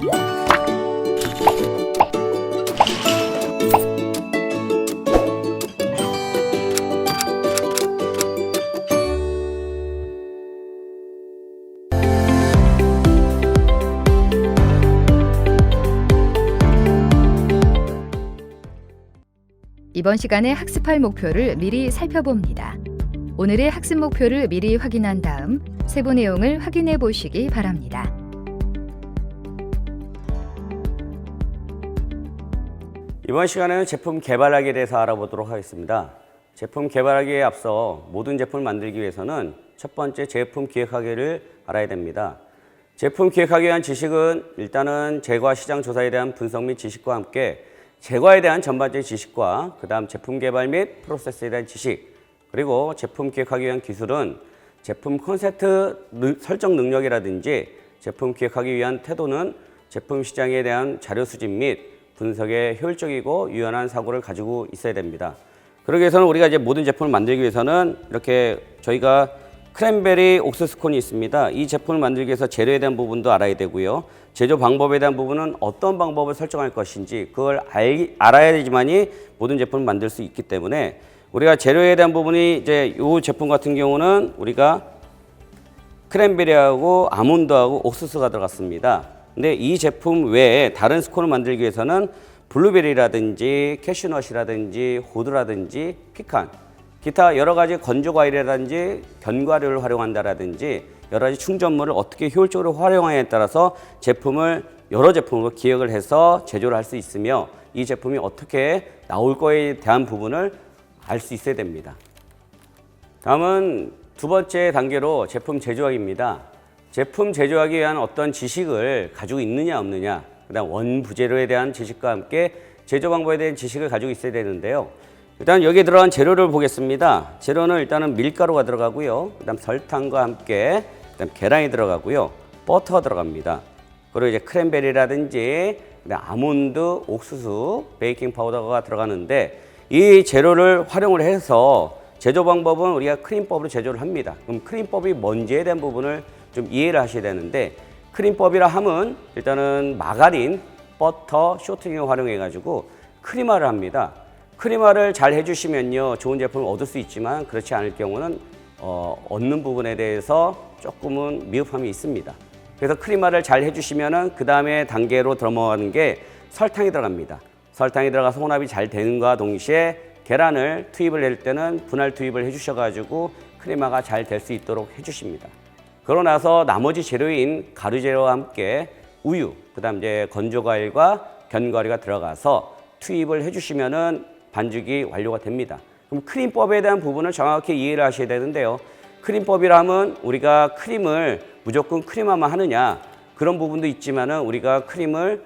이번 시간에 학습할 목표를 미리 살펴봅니다. 오늘의 학습 목표를 미리 확인한 다음 세부 내용을 확인해 보시기 바랍니다. 이번 시간에는 제품 개발하기에 대해서 알아보도록 하겠습니다. 제품 개발하기에 앞서 모든 제품을 만들기 위해서는 첫 번째 제품 기획하기를 알아야 됩니다. 제품 기획하기 위한 지식은 일단은 재과 시장 조사에 대한 분석 및 지식과 함께 재과에 대한 전반적인 지식과 그 다음 제품 개발 및 프로세스에 대한 지식, 그리고 제품 기획하기 위한 기술은 제품 콘셉트 설정 능력이라든지 제품 기획하기 위한 태도는 제품 시장에 대한 자료 수집 및 분석에 효율적이고 유연한 사고를 가지고 있어야 됩니다. 그러기 위해서는 우리가 이제 모든 제품을 만들기 위해서는 이렇게 저희가 크랜베리 옥수수콘이 있습니다. 이 제품을 만들기 위해서 재료에 대한 부분도 알아야 되고요. 제조 방법에 대한 부분은 어떤 방법을 설정할 것인지 그걸 알아야 되지만이 모든 제품을 만들 수 있기 때문에 우리가 재료에 대한 부분이 이제 이 제품 같은 경우는 우리가 크랜베리하고 아몬드하고 옥수수가 들어갔습니다. 근데 이 제품 외에 다른 스콘을 만들기 위해서는 블루베리라든지 캐슈넛이라든지 호두라든지 피칸, 기타 여러 가지 건조 과일이라든지 견과류를 활용한다라든지 여러 가지 충전물을 어떻게 효율적으로 활용하냐에 따라서 제품을 여러 제품으로 기획을 해서 제조를 할 수 있으며 이 제품이 어떻게 나올 거에 대한 부분을 알 수 있어야 됩니다. 다음은 두 번째 단계로 제품 제조학입니다. 제품 제조하기 위한 어떤 지식을 가지고 있느냐 없느냐, 그다음 원부재료에 대한 지식과 함께 제조 방법에 대한 지식을 가지고 있어야 되는데요. 일단 여기에 들어간 재료를 보겠습니다. 재료는 일단은 밀가루가 들어가고요. 그다음 설탕과 함께 그다음 계란이 들어가고요. 버터가 들어갑니다. 그리고 이제 크랜베리라든지 아몬드, 옥수수, 베이킹 파우더가 들어가는데 이 재료를 활용을 해서 제조 방법은 우리가 크림법으로 제조를 합니다. 그럼 크림법이 뭔지에 대한 부분을 좀 이해를 하셔야 되는데 크림법이라 함은 일단은 마가린, 버터, 쇼트닝을 활용해 가지고 크림화를 합니다. 크림화를 잘 해주시면요 좋은 제품을 얻을 수 있지만 그렇지 않을 경우는 얻는 부분에 대해서 조금은 미흡함이 있습니다. 그래서 크림화를 잘 해주시면은 그 다음에 단계로 넘어가는 게 설탕이 들어갑니다. 설탕이 들어가서 혼합이 잘 되는과 동시에 계란을 투입을 할 때는 분할 투입을 해주셔가지고 크림화가 잘 될 수 있도록 해주십니다. 그러고 나서 나머지 재료인 가루 재료와 함께 우유, 그다음 이제 건조 과일과 견과류가 들어가서 투입을 해주시면은 반죽이 완료가 됩니다. 그럼 크림법에 대한 부분을 정확히 이해를 하셔야 되는데요. 크림법이라 하면 우리가 크림을 무조건 크림화만 하느냐 그런 부분도 있지만은 우리가 크림을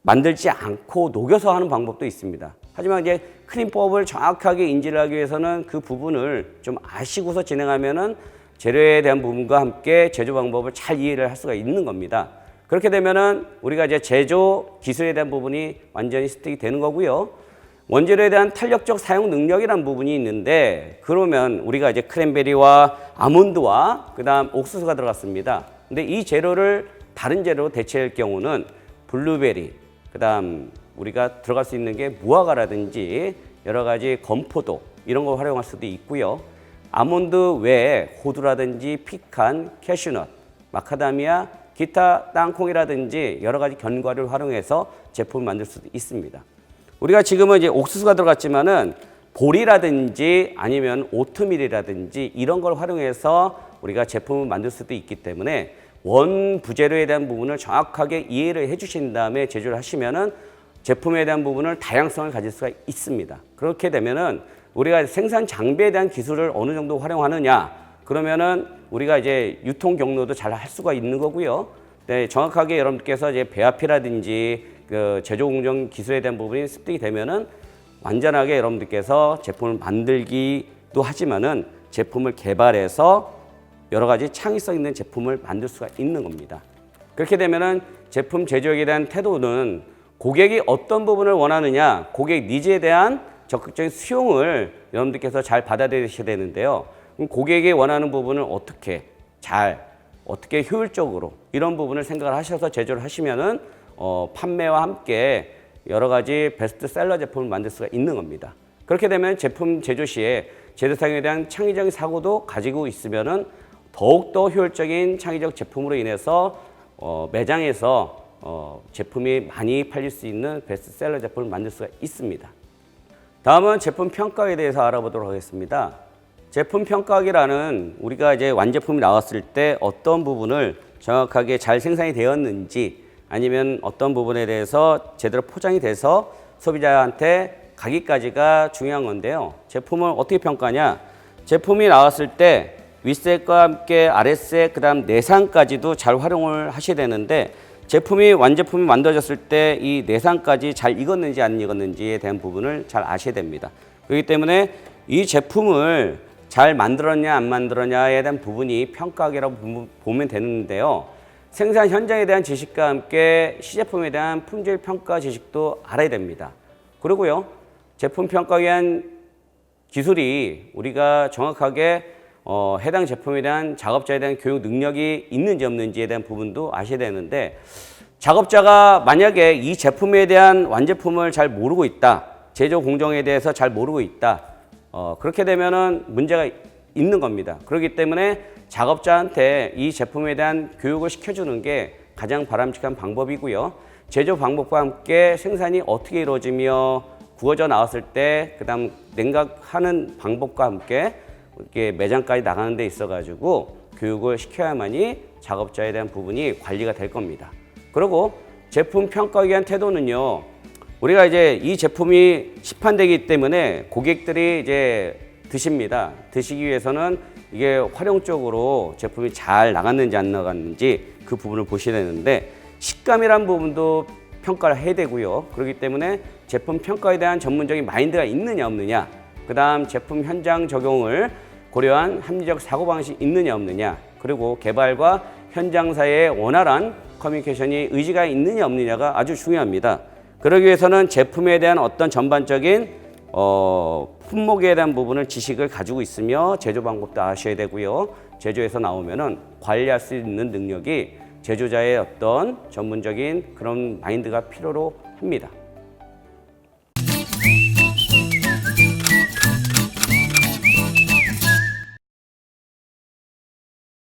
만들지 않고 녹여서 하는 방법도 있습니다. 하지만 이제 크림법을 정확하게 인지를 하기 위해서는 그 부분을 좀 아시고서 진행하면은 재료에 대한 부분과 함께 제조 방법을 잘 이해를 할 수가 있는 겁니다. 그렇게 되면은 우리가 이제 제조 기술에 대한 부분이 완전히 습득이 되는 거고요. 원재료에 대한 탄력적 사용 능력이라는 부분이 있는데 그러면 우리가 이제 크랜베리와 아몬드와 그다음 옥수수가 들어갔습니다. 근데 이 재료를 다른 재료로 대체할 경우는 블루베리, 그다음 우리가 들어갈 수 있는 게 무화과라든지 여러 가지 건포도 이런 걸 활용할 수도 있고요. 아몬드 외에 호두라든지 피칸, 캐슈넛, 마카다미아, 기타 땅콩이라든지 여러 가지 견과류를 활용해서 제품을 만들 수도 있습니다. 우리가 지금은 이제 옥수수가 들어갔지만은 보리라든지 아니면 오트밀이라든지 이런 걸 활용해서 우리가 제품을 만들 수도 있기 때문에 원 부재료에 대한 부분을 정확하게 이해를 해주신 다음에 제조를 하시면은 제품에 대한 부분을 다양성을 가질 수가 있습니다. 그렇게 되면은 우리가 생산 장비에 대한 기술을 어느 정도 활용하느냐 그러면은 우리가 이제 유통 경로도 잘 할 수가 있는 거고요. 네, 정확하게 여러분께서 이제 배합이라든지 그 제조 공정 기술에 대한 부분이 습득이 되면은 완전하게 여러분들께서 제품을 만들기도 하지만은 제품을 개발해서 여러 가지 창의성 있는 제품을 만들 수가 있는 겁니다. 그렇게 되면은 제품 제조에 대한 태도는 고객이 어떤 부분을 원하느냐, 고객 니즈에 대한 적극적인 수용을 여러분들께서 잘 받아들이셔야 되는데요. 그럼 고객이 원하는 부분을 어떻게 잘 어떻게 효율적으로 이런 부분을 생각을 하셔서 제조를 하시면은 판매와 함께 여러 가지 베스트셀러 제품을 만들 수가 있는 겁니다. 그렇게 되면 제품 제조 시에 제조사용에 대한 창의적인 사고도 가지고 있으면은 더욱더 효율적인 창의적 제품으로 인해서 매장에서 제품이 많이 팔릴 수 있는 베스트셀러 제품을 만들 수가 있습니다. 다음은 제품 평가에 대해서 알아보도록 하겠습니다. 제품 평가기라는 우리가 이제 완제품이 나왔을 때 어떤 부분을 정확하게 잘 생산이 되었는지 아니면 어떤 부분에 대해서 제대로 포장이 돼서 소비자한테 가기까지가 중요한 건데요. 제품을 어떻게 평가하냐? 제품이 나왔을 때 윗색과 함께 아랫색 그다음 내상까지도 잘 활용을 하셔야 되는데 완제품이 만들어졌을 때 이 내상까지 잘 익었는지 안 익었는지에 대한 부분을 잘 아셔야 됩니다. 그렇기 때문에 이 제품을 잘 만들었냐 안 만들었냐에 대한 부분이 평가하기라고 보면 되는데요. 생산 현장에 대한 지식과 함께 시제품에 대한 품질 평가 지식도 알아야 됩니다. 그리고요, 제품 평가에 대한 기술이 우리가 정확하게 해당 제품에 대한 작업자에 대한 교육 능력이 있는지 없는지에 대한 부분도 아셔야 되는데 작업자가 만약에 이 제품에 대한 완제품을 잘 모르고 있다, 제조 공정에 대해서 잘 모르고 있다, 그렇게 되면은 문제가 있는 겁니다. 그렇기 때문에 작업자한테 이 제품에 대한 교육을 시켜주는 게 가장 바람직한 방법이고요. 제조 방법과 함께 생산이 어떻게 이루어지며 구워져 나왔을 때 그다음 냉각하는 방법과 함께 이렇게 매장까지 나가는 데 있어 가지고 교육을 시켜야만이 작업자에 대한 부분이 관리가 될 겁니다. 그리고 제품 평가에 대한 태도는요. 우리가 이제 이 제품이 시판되기 때문에 고객들이 이제 드십니다. 드시기 위해서는 이게 활용적으로 제품이 잘 나갔는지 안 나갔는지 그 부분을 보셔야 되는데 식감이란 부분도 평가를 해야 되고요. 그렇기 때문에 제품 평가에 대한 전문적인 마인드가 있느냐 없느냐, 그 다음 제품 현장 적용을 고려한 합리적 사고방식이 있느냐 없느냐, 그리고 개발과 현장 사이의 원활한 커뮤니케이션이 의지가 있느냐 없느냐가 아주 중요합니다. 그러기 위해서는 제품에 대한 어떤 전반적인 품목에 대한 부분을 지식을 가지고 있으며 제조 방법도 아셔야 되고요. 제조에서 나오면은 관리할 수 있는 능력이 제조자의 어떤 전문적인 그런 마인드가 필요로 합니다.